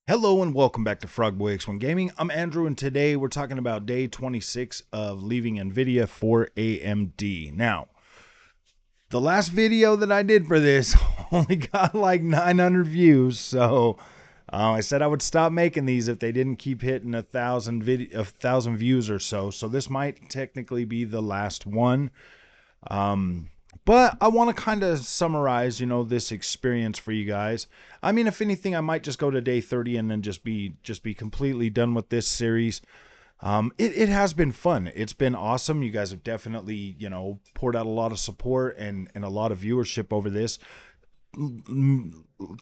Hello and welcome back to Frogboy X1 Gaming. I'm Andrew, and today we're talking about day 26 of leaving Nvidia for AMD. Now, the last video that I did for this only got like 900 views, so I said I would stop making these if they didn't keep hitting a thousand views or so. So this might technically be the last one. But I want to kind of summarize, this experience for you guys. I mean, if anything, I might just go to day 30 and then just be completely done with this series. It has been fun. It's been awesome. You guys have definitely, poured out a lot of support and a lot of viewership over this.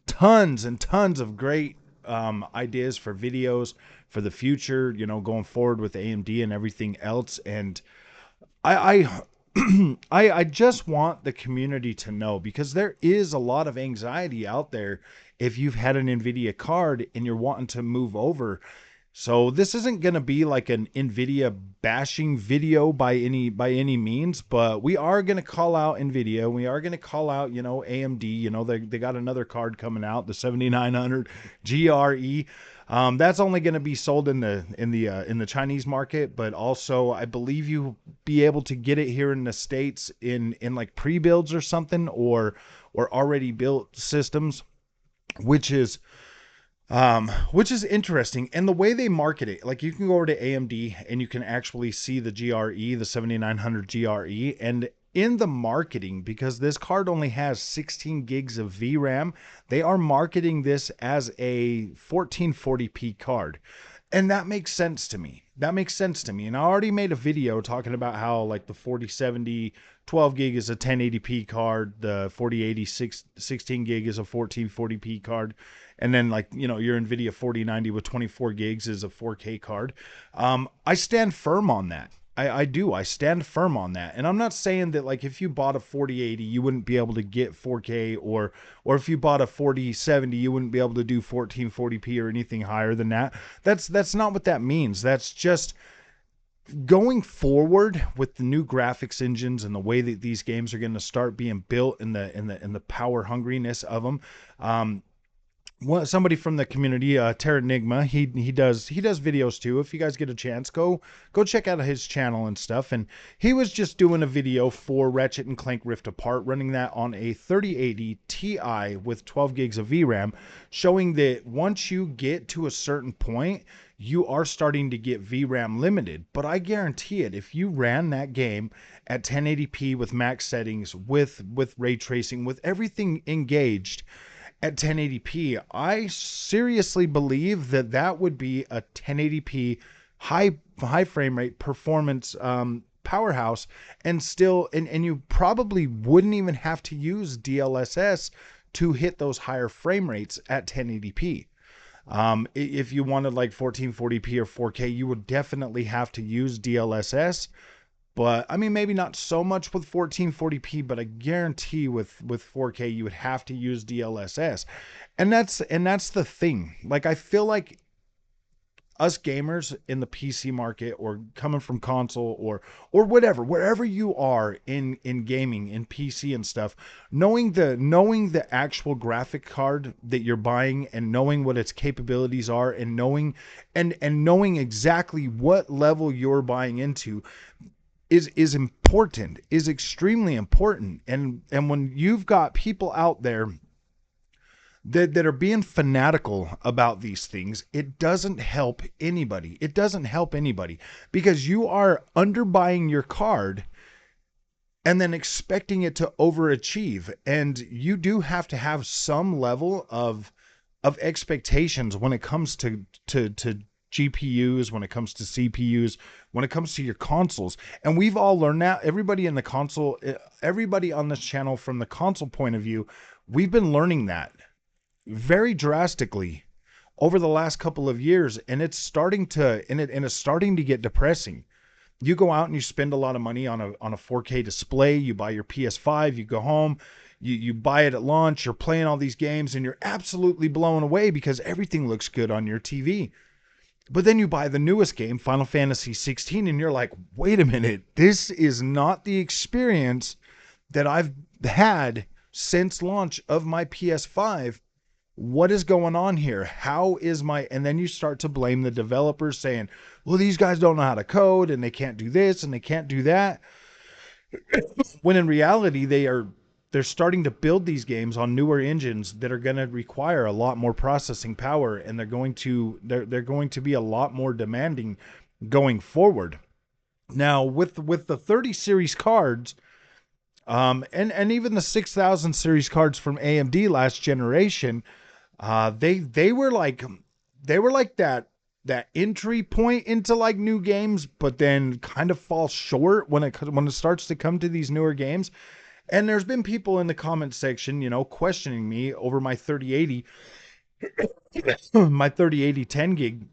Tons and tons of great ideas for videos for the future, going forward with AMD and everything else. And I I just want the community to know, because there is a lot of anxiety out there if you've had an Nvidia card and you're wanting to move over. So this isn't going to be like an Nvidia bashing video by any means, but we are going to call out Nvidia. We are going to call out, AMD. They got another card coming out, the 7900 GRE. That's only going to be sold in the Chinese market, but also I believe you be able to get it here in the States in like pre-builds or something, or already built systems, which is interesting. And the way they market it, like, you can go over to AMD and you can actually see the GRE, the 7900 GRE, and in the marketing, because this card only has 16 gigs of VRAM, they are marketing this as a 1440p card. And that makes sense to me. That makes sense to me. And I already made a video talking about how, like, the 4070 12 gig is a 1080p card, the 4080 16 gig is a 1440p card, and then, like, your Nvidia 4090 with 24 gigs is a 4K card. I stand firm on that. I do. I stand firm on that. And I'm not saying that, like, if you bought a 4080, you wouldn't be able to get 4K, or if you bought a 4070, you wouldn't be able to do 1440p or anything higher than that. That's not what that means. That's just going forward with the new graphics engines and the way that these games are going to start being built, in the power hungriness of them. Somebody from the community, Terranigma, he does videos too. If you guys get a chance, go check out his channel and stuff. And he was just doing a video for Ratchet and Clank Rift Apart, running that on a 3080 Ti with 12 gigs of VRAM, showing that once you get to a certain point, you are starting to get VRAM limited. But I guarantee it, if you ran that game at 1080p with max settings, with ray tracing, with everything engaged at 1080p, I seriously believe that that would be a 1080p high frame rate performance powerhouse, and you probably wouldn't even have to use DLSS to hit those higher frame rates at 1080p. If you wanted like 1440p or 4K, you would definitely have to use DLSS. But I mean, maybe not so much with 1440p, but I guarantee with 4K you would have to use DLSS. And that's the thing. Like, I feel like us gamers in the PC market, or coming from console, or whatever, wherever you are in gaming, in PC and stuff, knowing the actual graphic card that you're buying, and knowing what its capabilities are, and knowing exactly what level you're buying into is important, is extremely important. And when you've got people out there that are being fanatical about these things, it doesn't help anybody. It doesn't help anybody, because you are underbuying your card and then expecting it to overachieve. And you do have to have some level of expectations when it comes to GPUs, when it comes to CPUs, when it comes to your consoles. And we've all learned that. Everybody on this channel, from the console point of view, we've been learning that very drastically over the last couple of years, and it's starting to get depressing. You go out and you spend a lot of money on a 4K display. You buy your PS5, you go home, you buy it at launch, you're playing all these games, and you're absolutely blown away because everything looks good on your TV. But then you buy the newest game, Final Fantasy 16, and you're like, wait a minute, this is not the experience that I've had since launch of my PS5. what is going on here? How is my, and then you start to blame the developers saying, well, these guys don't know how to code and they can't do this and they can't do that. When in reality, they're starting to build these games on newer engines that are going to require a lot more processing power, and they're going to be a lot more demanding going forward. Now with the 30 series cards, and even the 6000 series cards from AMD last generation, they were like that entry point into like new games, but then kind of fall short when it starts to come to these newer games. And there's been people in the comment section, questioning me over my 3080, my 3080 10 gig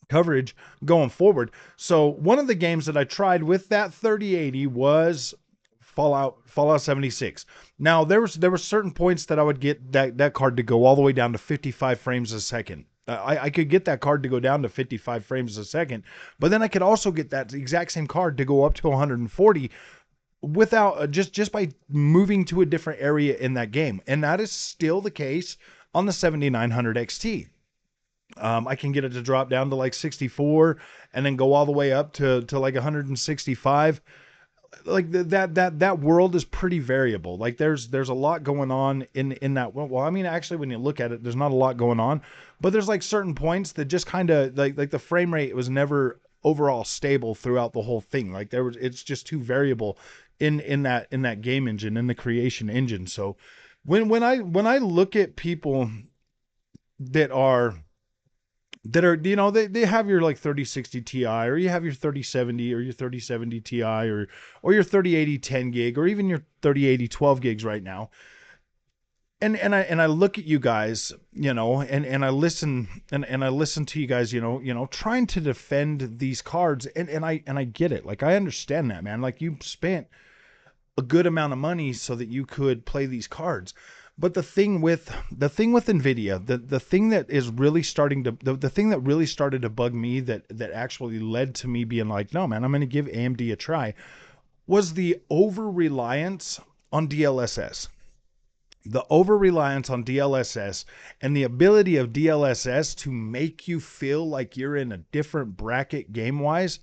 coverage going forward. So one of the games that I tried with that 3080 was Fallout 76. Now there were certain points that I would get that card to go all the way down to 55 frames a second. I could get that card to go down to 55 frames a second, but then I could also get that exact same card to go up to 140 without just by moving to a different area in that game. And that is still the case on the 7900 XT. I can get it to drop down to like 64 and then go all the way up to like 165. Like that world is pretty variable. Like there's a lot going on in that. Well, I mean, actually, when you look at it, there's not a lot going on, but there's like certain points that just kind of like the frame rate was never overall stable throughout the whole thing. Like it's just too variable in that game engine, in the creation engine. So when I look at people that are they have your like 3060 Ti, or you have your 3070 or your 3070 Ti, or your 3080 10 gig, or even your 3080 12 gigs right now. And I look at you guys, and I listen, and I listen to you guys, trying to defend these cards, and I get it. Like, I understand that, man. Like, you spent a good amount of money so that you could play these cards. But the thing with Nvidia, the thing that is really starting to the thing that really started to bug me, that actually led to me being like, no man, I'm going to give AMD a try, was the over reliance on DLSS. The over reliance on DLSS, and the ability of DLSS to make you feel like you're in a different bracket game wise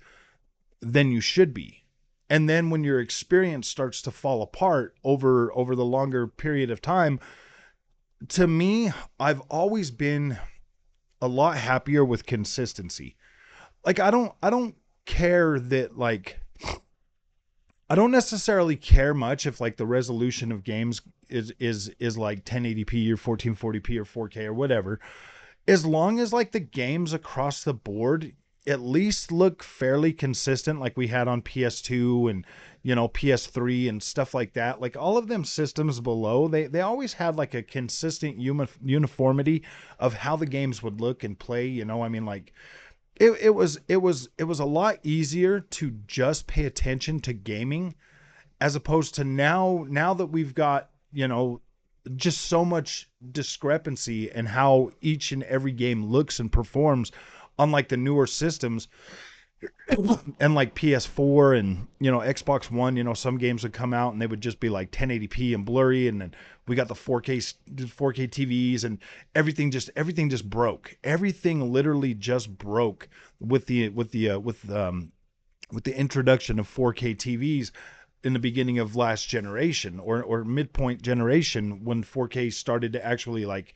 than you should be. And then when your experience starts to fall apart over the longer period of time, to me, I've always been a lot happier with consistency. Like, I don't care that, like, I don't necessarily care much if like the resolution of games is like 1080p or 1440p or 4K or whatever, as long as like the games across the board at least look fairly consistent, like we had on PS2 and PS3 and stuff like that. Like, all of them systems below, they always had like a consistent uniformity of how the games would look and play. I mean, like, it was a lot easier to just pay attention to gaming, as opposed to now that we've got, just so much discrepancy in how each and every game looks and performs on like the newer systems, and like PS4 and Xbox One. Some games would come out and they would just be like 1080p and blurry, and then we got the 4K TVs, and everything just broke. Everything literally just broke with the introduction of 4K TVs in the beginning of last generation, or midpoint generation, when 4K started to actually like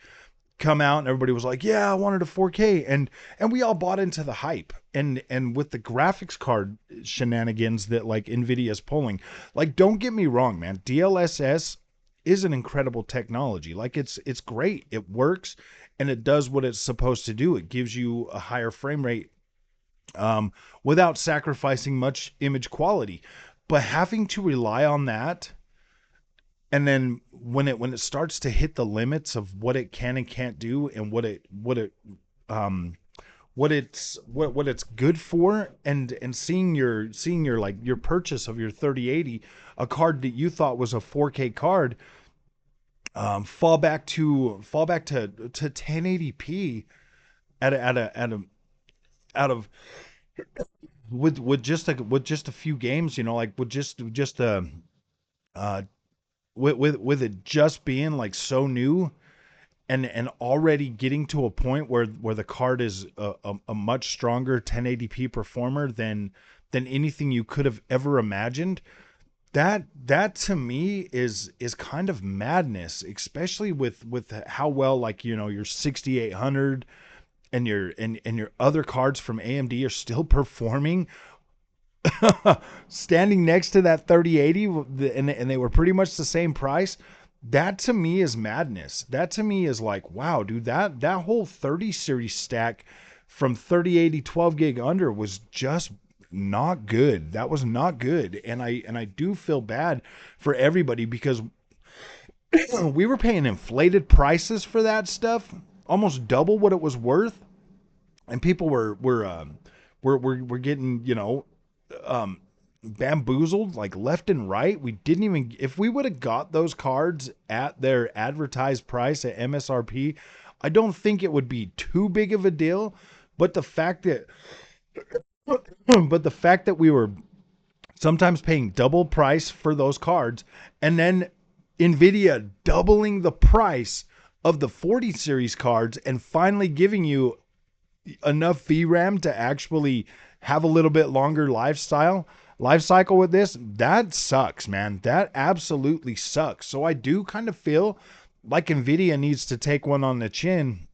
come out, and everybody was like, yeah, I wanted a 4K, and we all bought into the hype. And with the graphics card shenanigans that like Nvidia is pulling, like, don't get me wrong, man, DLSS is an incredible technology. Like, it's great, it works, and it does what it's supposed to do. It gives you a higher frame rate, without sacrificing much image quality. But having to rely on that, and then when it starts to hit the limits of what it can and can't do, and um what it's good for, and seeing your like your purchase of your 3080, a card that you thought was a 4K card, fall back to 1080p out of with just a few games, like with just uh with it just being like so new, and already getting to a point where the card is a much stronger 1080p performer than anything you could have ever imagined. That to me is kind of madness, especially with how well, like, your 6800 and your other cards from AMD are still performing standing next to that 3080, and they were pretty much the same price. That to me is madness. That to me is like, wow, dude, that whole 30 series stack from 3080 12 gig under was just not good. That was not good. And I do feel bad for everybody because we were paying inflated prices for that stuff, almost double what it was worth, and people were getting, um bamboozled like left and right. We didn't even, if we would have got those cards at their advertised price at MSRP, I don't think it would be too big of a deal. But the fact that we were sometimes paying double price for those cards, and then Nvidia doubling the price of the 40 series cards and finally giving you enough VRAM to actually have a little bit longer life cycle with this, that sucks, man. That absolutely sucks. So I do kind of feel like Nvidia needs to take one on the chin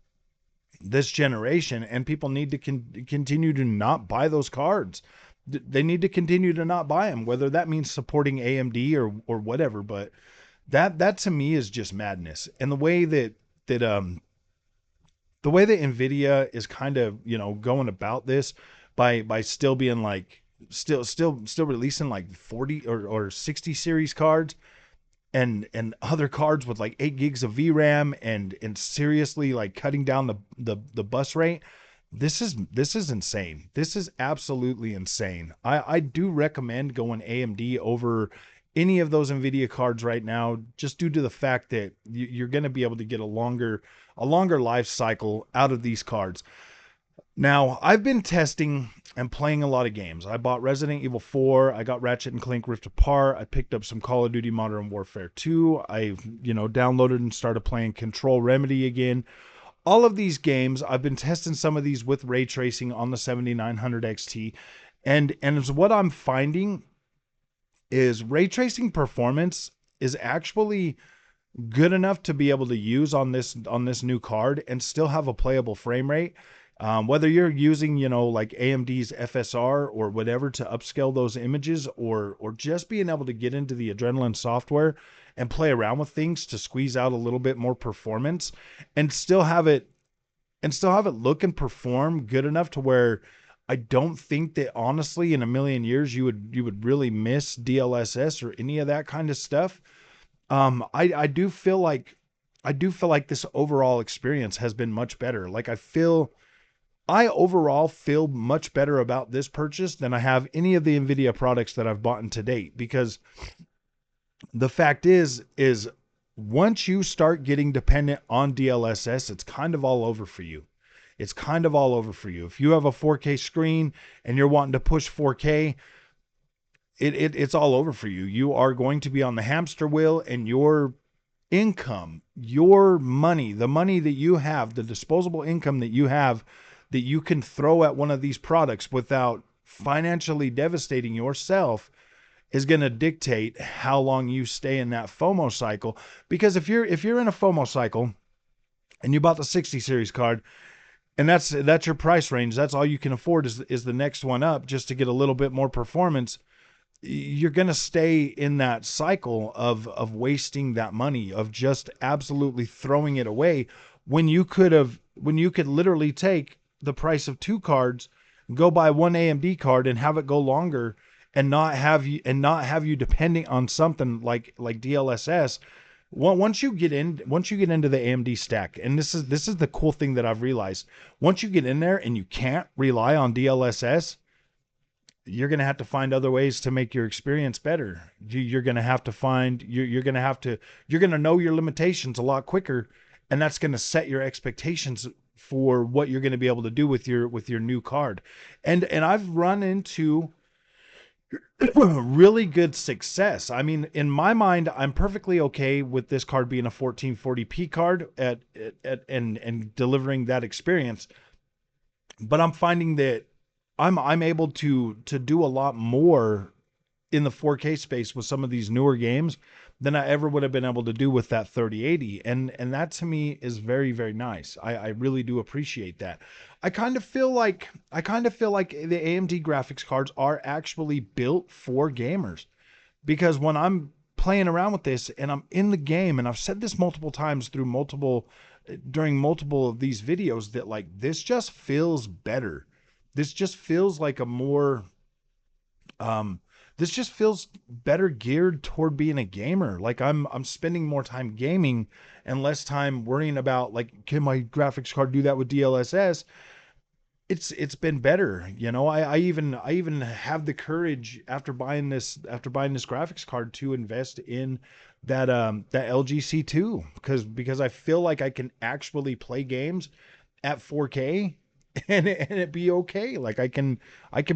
this generation, and people need to continue to not buy those cards. They need to continue to not buy them, whether that means supporting AMD or whatever. But that to me is just madness. And that the way that Nvidia is kind of, going about this by still being like, still releasing like 40 or 60 series cards, and other cards with like 8 gigs of VRAM, and seriously like cutting down the bus rate. This is insane. This is absolutely insane. I do recommend going AMD over any of those Nvidia cards right now, just due to the fact that you're going to be able to get a longer life cycle out of these cards. Now, I've been testing and playing a lot of games. I bought Resident Evil 4. I got Ratchet and Clank Rift Apart. I picked up some Call of Duty Modern Warfare 2. I, downloaded and started playing Control Remedy again. All of these games, I've been testing some of these with ray tracing on the 7900 XT. And what I'm finding is ray tracing performance is actually good enough to be able to use on this new card and still have a playable frame rate. Whether you're using, like AMD's FSR or whatever to upscale those images, or just being able to get into the Adrenaline software and play around with things to squeeze out a little bit more performance, and still have it look and perform good enough to where I don't think that honestly in a million years you would really miss DLSS or any of that kind of stuff. I do feel like this overall experience has been much better. Like I overall feel much better about this purchase than I have any of the Nvidia products that I've bought in to date, because the fact is once you start getting dependent on DLSS, it's kind of all over for you. It's kind of all over for you. If you have a 4K screen and you're wanting to push 4K, it's all over for you. You are going to be on the hamster wheel, and your income, your money, the money that you have, the disposable income that you have, that you can throw at one of these products without financially devastating yourself, is going to dictate how long you stay in that FOMO cycle. Because if you're in a FOMO cycle and you bought the 60 series card, and that's your price range, that's all you can afford is the next one up just to get a little bit more performance, you're going to stay in that cycle of wasting that money, of just absolutely throwing it away, when you could literally take the price of two cards, go buy one AMD card and have it go longer, and not have you depending on something like DLSS. Once you get into the AMD stack, and this is the cool thing that I've realized, once you get in there and you can't rely on DLSS, you're going to have to find other ways to make your experience better. You're going to have to find, you're going to know your limitations a lot quicker. And that's going to set your expectations for what you're going to be able to do with your new card. And I've run into really good success. I mean, in my mind, I'm perfectly okay with this card being a 1440p card and delivering that experience. But I'm finding that I'm able to do a lot more in the 4K space with some of these newer games than I ever would have been able to do with that 3080. And that to me is very, very nice. I really do appreciate that. I kind of feel like the AMD graphics cards are actually built for gamers, because when I'm playing around with this and I'm in the game, and I've said this multiple times through multiple during multiple of these videos, that like this just feels better. This just feels like a more um this just feels better geared toward being a gamer. Like I'm spending more time gaming and less time worrying about like, can my graphics card do that with DLSS? It's been better. You know, I even have the courage after buying this graphics card to invest in that LG C2, because I feel like I can actually play games at 4K and it be okay. Like I can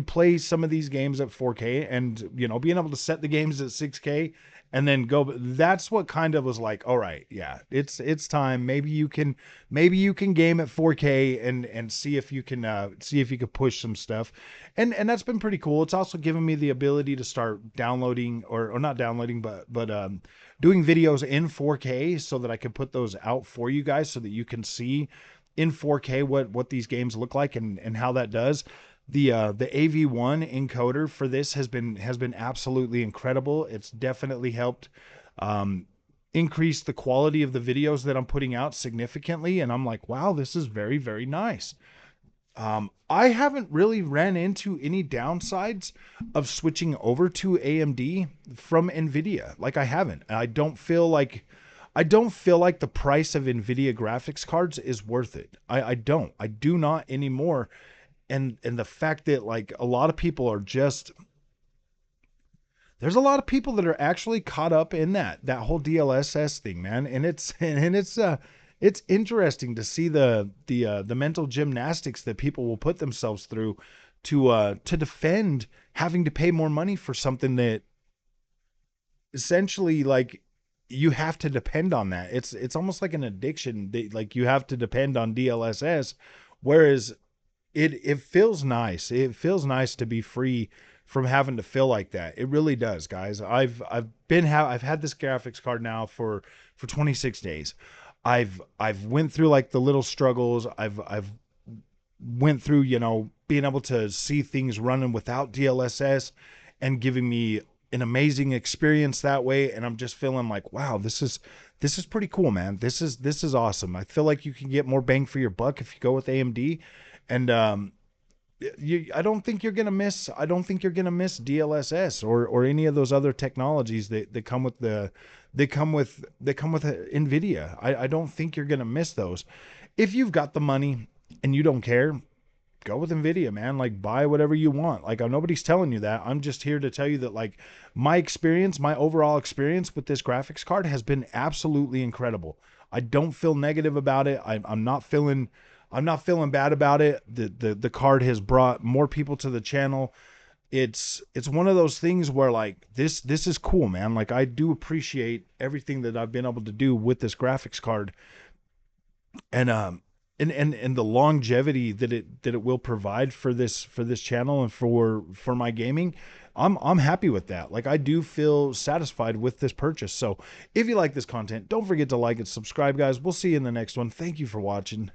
play some of these games at 4K, and you know, being able to set the games at 6K and then go. That's what kind of was like, all right, yeah, it's time. Maybe you can game at 4K and see if you can push some stuff. And that's been pretty cool. It's also given me the ability to start downloading, or not downloading, but doing videos in 4K so that I can put those out for you guys so that you can see in 4K what these games look like and how that does. The AV1 encoder for this has been absolutely incredible. It's definitely helped um, increase the quality of the videos that I'm putting out significantly, and I'm like, wow, this is very, very nice. I haven't really ran into any downsides of switching over to AMD from Nvidia. Like, I haven't. I don't feel like the price of Nvidia graphics cards is worth it. I don't. I do not anymore. And the fact that like a lot of people are just there's a lot of people that are actually caught up in that whole DLSS thing, man. And it's interesting to see the mental gymnastics that people will put themselves through to defend having to pay more money for something that essentially, like, you have to depend on that. It's almost like an addiction that, like, you have to depend on DLSS, whereas it feels nice. It feels nice to be free from having to feel like that. It really does, guys. I've had this graphics card now for 26 days. I've went through like the little struggles. I've went through, you know, being able to see things running without DLSS and giving me an amazing experience that way. And I'm just feeling like, wow, this is pretty cool, man. This is awesome. I feel like you can get more bang for your buck if you go with AMD. And I don't think you're gonna miss. I don't think you're gonna miss DLSS or any of those other technologies that come with that come with Nvidia. I don't think you're gonna miss those. If you've got the money and you don't care, go with Nvidia, man. Like, buy whatever you want. Like, nobody's telling you that. I'm just here to tell you that, like, my experience, my overall experience with this graphics card has been absolutely incredible. I don't feel negative about it. I'm not feeling bad about it. The card has brought more people to the channel. It's one of those things where, like, this is cool, man. Like, I do appreciate everything that I've been able to do with this graphics card, and and the longevity that it will provide for this channel and for my gaming. I'm happy with that. Like, I do feel satisfied with this purchase. So if you like this content, don't forget to like and subscribe, guys. We'll see you in the next one. Thank you for watching.